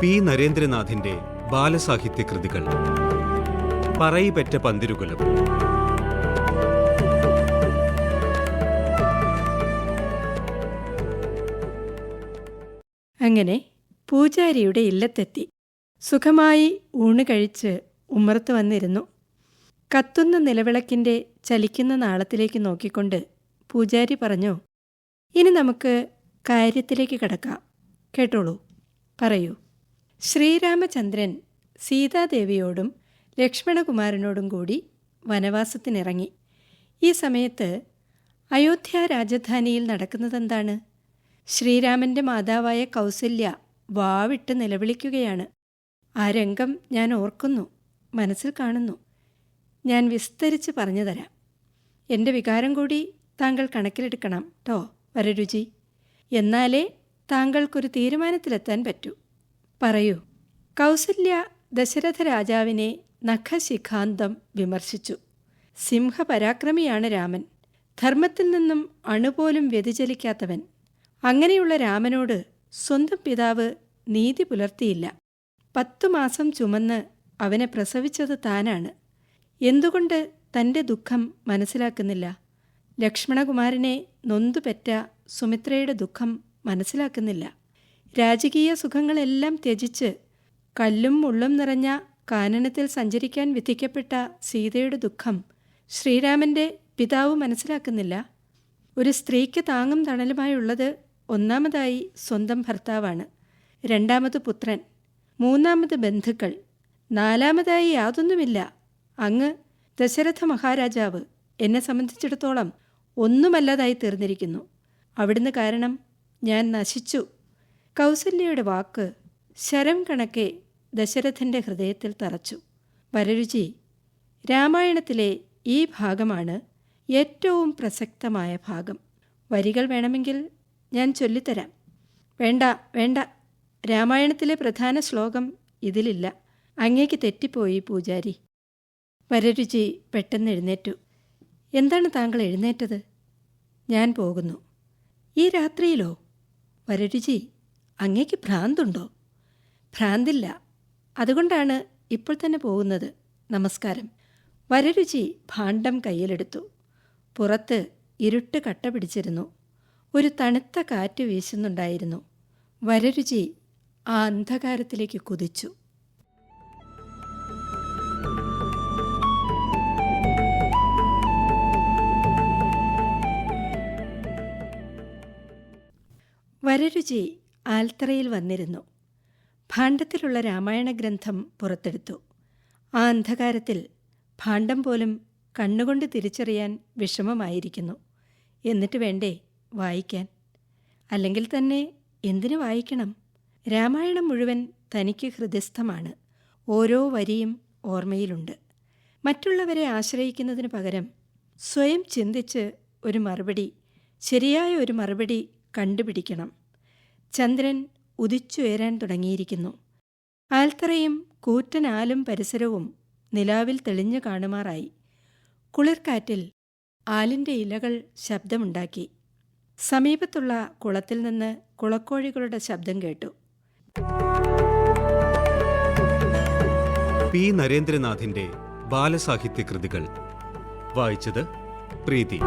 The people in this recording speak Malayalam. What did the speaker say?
പി നരേന്ദ്രനാഥിന്റെ ബാലസാഹിത്യ കൃതികൾ. പറയിപെറ്റ പന്തിരുകുലം. അങ്ങനെ പൂജാരിയുടെ ഇല്ലത്തെത്തി. സുഖമായി ഊണ് കഴിച്ച് ഉമ്മറത്ത് വന്നിരുന്നു. കത്തുന്ന നിലവിളക്കിൻ്റെ ചലിക്കുന്ന നാളത്തിലേക്ക് നോക്കിക്കൊണ്ട് പൂജാരി പറഞ്ഞു, ഇനി നമുക്ക് കാര്യത്തിലേക്ക് കടക്കാം. കേട്ടോളൂ, പറയൂ. ശ്രീരാമചന്ദ്രൻ സീതാദേവിയോടും ലക്ഷ്മണകുമാരനോടും കൂടി വനവാസത്തിനിറങ്ങി. ഈ സമയത്ത് അയോധ്യ രാജധാനിയിൽ നടക്കുന്നതെന്താണ്? ശ്രീരാമൻ്റെ മാതാവായ കൗസല്യ വാവിട്ട് നിലവിളിക്കുകയാണ്. ആ രംഗം ഞാൻ ഓർക്കുന്നു, മനസ്സിൽ കാണുന്നു. ഞാൻ വിസ്തരിച്ച് പറഞ്ഞു തരാം. എൻ്റെ വികാരം കൂടി താങ്കൾ കണക്കിലെടുക്കണം ട്ടോ വരരുചി. എന്നാലേ താങ്കൾക്കൊരു തീരുമാനത്തിലെത്താൻ പറ്റൂ. പറയൂ. കൗസല്യ ദശരഥ രാജാവിനെ നഖശിഖാന്തം വിമർശിച്ചു. സിംഹപരാക്രമിയാണ് രാമൻ, ധർമ്മത്തിൽ നിന്നും അണുപോലും വ്യതിചലിക്കാത്തവൻ. അങ്ങനെയുള്ള രാമനോട് സ്വന്തം പിതാവ് നീതി പുലർത്തിയില്ല. 10 മാസം ചുമന്ന് അവനെ പ്രസവിച്ചത് താനാണ്. എന്തുകൊണ്ട് തൻ്റെ ദുഃഖം മനസ്സിലാക്കുന്നില്ല? ലക്ഷ്മണകുമാരനെ നൊന്തുപെറ്റ സുമിത്രയുടെ ദുഃഖം മനസ്സിലാക്കുന്നില്ല. രാജകീയ സുഖങ്ങളെല്ലാം ത്യജിച്ച് കല്ലും മുള്ളും നിറഞ്ഞ കാനനത്തിൽ സഞ്ചരിക്കാൻ വിധിക്കപ്പെട്ട സീതയുടെ ദുഃഖം ശ്രീരാമൻ്റെ പിതാവ് മനസ്സിലാക്കുന്നില്ല. ഒരു സ്ത്രീക്ക് താങ്ങും തണലുമായുള്ളത് ഒന്നാമതായി സ്വന്തം ഭർത്താവാണ്, രണ്ടാമത് പുത്രൻ, മൂന്നാമത് ബന്ധുക്കൾ, നാലാമതായി യാതൊന്നുമില്ല. അങ്ങ് ദശരഥ മഹാരാജാവ് എന്നെ സംബന്ധിച്ചിടത്തോളം ഒന്നുമല്ലാതായി തീർന്നിരിക്കുന്നു. അവിടുന്ന് കാരണം ഞാൻ നശിച്ചു. കൗസല്യയുടെ വാക്ക് ശരം കണക്കെ ദശരഥൻ്റെ ഹൃദയത്തിൽ തറച്ചു. വരരുചി, രാമായണത്തിലെ ഈ ഭാഗമാണ് ഏറ്റവും പ്രസക്തമായ ഭാഗം. വരികൾ വേണമെങ്കിൽ ഞാൻ ചൊല്ലിത്തരാം. വേണ്ട വേണ്ട, രാമായണത്തിലെ പ്രധാന ശ്ലോകം ഇതിലില്ല. അങ്ങേക്ക് തെറ്റിപ്പോയി പൂജാരി. വരരുചി പെട്ടെന്ന് എഴുന്നേറ്റു. എന്താണ് താങ്കൾ എഴുന്നേറ്റത്? ഞാൻ പോകുന്നു. ഈ രാത്രിയിലോ? വരരുചി, അങ്ങേക്ക് ഭ്രാന്തുണ്ടോ? ഭ്രാന്തില്ല, അതുകൊണ്ടാണ് ഇപ്പോൾ തന്നെ പോകുന്നത്. നമസ്കാരം. വരരുചി ഭാണ്ഡം കയ്യിലെടുത്തു. പുറത്ത് ഇരുട്ട് കട്ട പിടിച്ചിരുന്നു. ഒരു തണുത്ത കാറ്റ് വീശുന്നുണ്ടായിരുന്നു. വരരുചി ആ അന്ധകാരത്തിലേക്ക് കുതിച്ചു. വരരുചി ആൽത്തറയിൽ വന്നിരുന്നു. ഭാണ്ഡത്തിലുള്ള രാമായണ ഗ്രന്ഥം പുറത്തെടുത്തു. ആ അന്ധകാരത്തിൽ ഭാണ്ഡം പോലും കണ്ണുകൊണ്ട് തിരിച്ചറിയാൻ വിഷമമായിരിക്കുന്നു. എന്നിട്ട് വേണ്ടേ വായിക്കാൻ? അല്ലെങ്കിൽ തന്നെ എന്തിനു വായിക്കണം? രാമായണം മുഴുവൻ തനിക്ക് ഹൃദയസ്ഥമാണ്. ഓരോ വരിയും ഓർമ്മയിലുണ്ട്. മറ്റുള്ളവരെ ആശ്രയിക്കുന്നതിന് പകരം സ്വയം ചിന്തിച്ച് ഒരു മറുപടി, ശരിയായ ഒരു മറുപടി കണ്ടുപിടിക്കണം. ചന്ദ്രൻ ഉദിച്ചുയരാൻ തുടങ്ങിയിരിക്കുന്നു. ആൽത്തറയും കൂറ്റനാലും പരിസരവും നിലാവിൽ തെളിഞ്ഞു കാണുമാറായി. കുളിർക്കാറ്റിൽ ആലിൻ്റെ ഇലകൾ ശബ്ദമുണ്ടാക്കി. സമീപത്തുള്ള കുളത്തിൽ നിന്ന് കുളക്കോഴികളുടെ ശബ്ദം കേട്ടു. പി നരേന്ദ്രനാഥിന്റെ ബാലസാഹിത്യ കൃതികൾ വായിച്ചത് പ്രീതി.